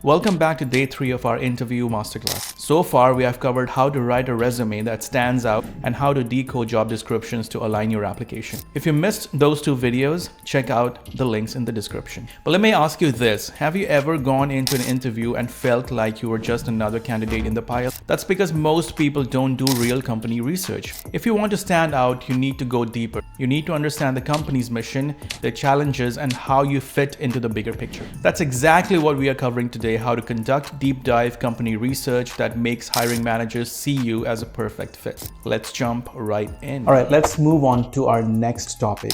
Welcome back to day 3 of our interview masterclass. So far, we have covered how to write a resume that stands out and how to decode job descriptions to align your application. If you missed those 2 videos, check out the links in the description. But let me ask you this, have you ever gone into an interview and felt like you were just another candidate in the pile? That's because most people don't do real company research. If you want to stand out, you need to go deeper. You need to understand the company's mission, their challenges, and how you fit into the bigger picture. That's exactly what we are covering today, how to conduct deep dive company research that makes hiring managers see you as a perfect fit. Let's jump right in. All right, let's move on to our next topic,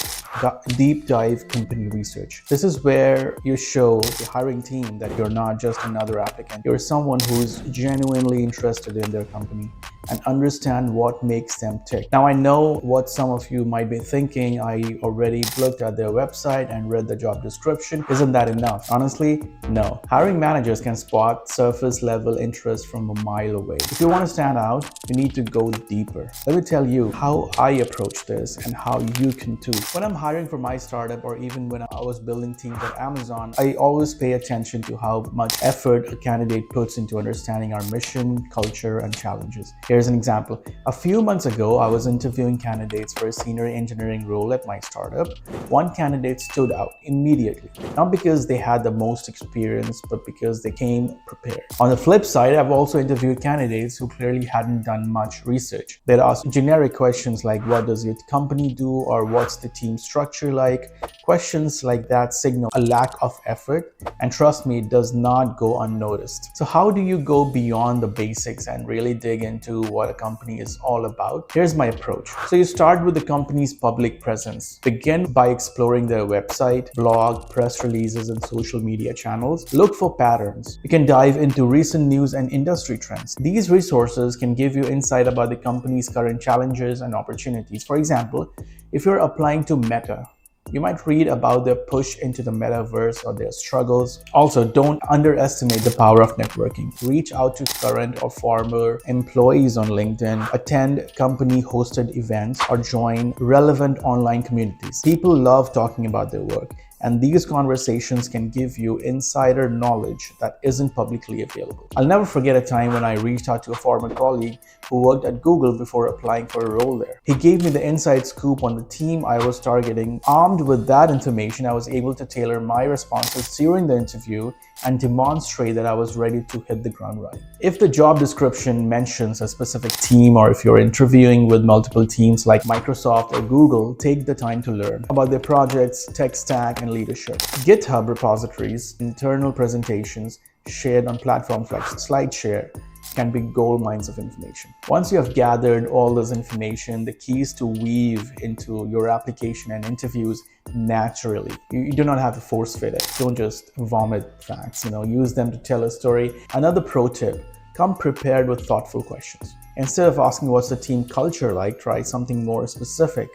deep dive company research. This is where you show the hiring team that you're not just another applicant. You're someone who's genuinely interested in their company and understand what makes them tick. Now, I know what some of you might be thinking. I already looked at their website and read the job description. Isn't that enough? Honestly, no. Hiring managers can spot surface level interest from a mile away. If you want to stand out, you need to go deeper. Let me tell you how I approach this and how you can too. When I'm hiring for my startup, or even when I was building teams at Amazon, I always pay attention to how much effort a candidate puts into understanding our mission, culture, and challenges. Here's an example. A few months ago, I was interviewing candidates for a senior engineering role at my startup. One candidate stood out immediately, not because they had the most experience, but because they came prepared. On the flip side, I've also interviewed candidates who clearly hadn't done much research. They'd ask generic questions like, what does your company do, or what's the team structure like? Questions like that signal a lack of effort, and trust me, it does not go unnoticed. So how do you go beyond the basics and really dig into what a company is all about? Here's my approach. So you start with the company's public presence. Begin by exploring their website, blog, press releases, and social media channels. Look for patterns. You can dive into recent news and industry trends. These resources can give you insight about the company's current challenges and opportunities. For example, if you're applying to Meta, you might read about their push into the metaverse or their struggles. Also, don't underestimate the power of networking. Reach out to current or former employees on LinkedIn, attend company-hosted events, or join relevant online communities. People love talking about their work, and these conversations can give you insider knowledge that isn't publicly available. I'll never forget a time when I reached out to a former colleague who worked at Google before applying for a role there. He gave me the inside scoop on the team I was targeting. Armed with that information, I was able to tailor my responses during the interview and demonstrate that I was ready to hit the ground running. If the job description mentions a specific team, or if you're interviewing with multiple teams like Microsoft or Google, take the time to learn about their projects, tech stack, and leadership. GitHub repositories, internal presentations shared on platforms like SlideShare can be gold mines of information. Once you have gathered all this information, the key is to weave into your application and interviews naturally. You do not have to force fit it. Don't just vomit facts, use them to tell a story. Another pro tip, come prepared with thoughtful questions. Instead of asking what's the team culture like, try something more specific.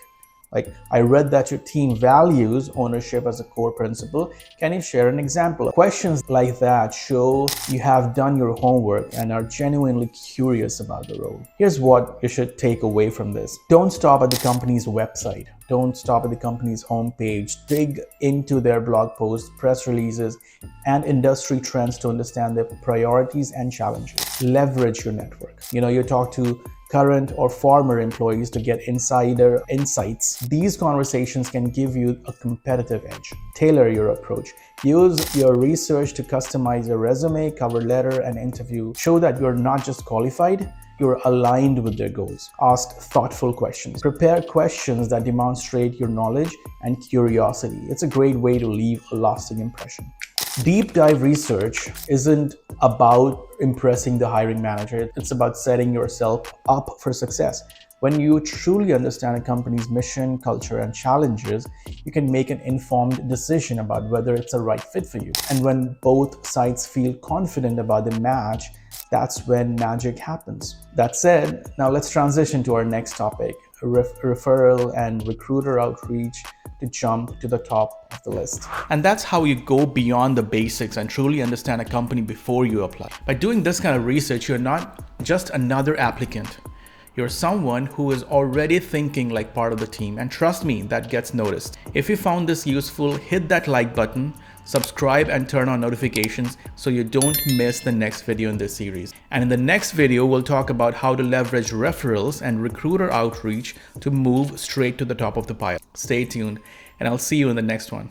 Like, I read that your team values ownership as a core principle. Can you share an example? Questions like that show you have done your homework and are genuinely curious about the role. Here's what you should take away from this. Don't stop at the company's website. Don't stop at the company's homepage. Dig into their blog posts, press releases, and industry trends to understand their priorities and challenges. Leverage your network. You talk to current or former employees to get insider insights. These conversations can give you a competitive edge. Tailor your approach. Use your research to customize your resume, cover letter, and interview. Show that you're not just qualified, you're aligned with their goals. Ask thoughtful questions. Prepare questions that demonstrate your knowledge and curiosity. It's a great way to leave a lasting impression. Deep dive research isn't about impressing the hiring manager. It's about setting yourself up for success. When you truly understand a company's mission, culture, and challenges, you can make an informed decision about whether it's a right fit for you. And when both sides feel confident about the match, that's when magic happens. That said, now let's transition to our next topic, referral and recruiter outreach, to jump to the top of the list. And that's how you go beyond the basics and truly understand a company before you apply. By doing this kind of research, you're not just another applicant. You're someone who is already thinking like part of the team, and trust me, that gets noticed. If you found this useful, hit that like button, Subscribe and turn on notifications so you don't miss the next video in this series. And in the next video, we'll talk about how to leverage referrals and recruiter outreach to move straight to the top of the pile. Stay tuned, and I'll see you in the next one.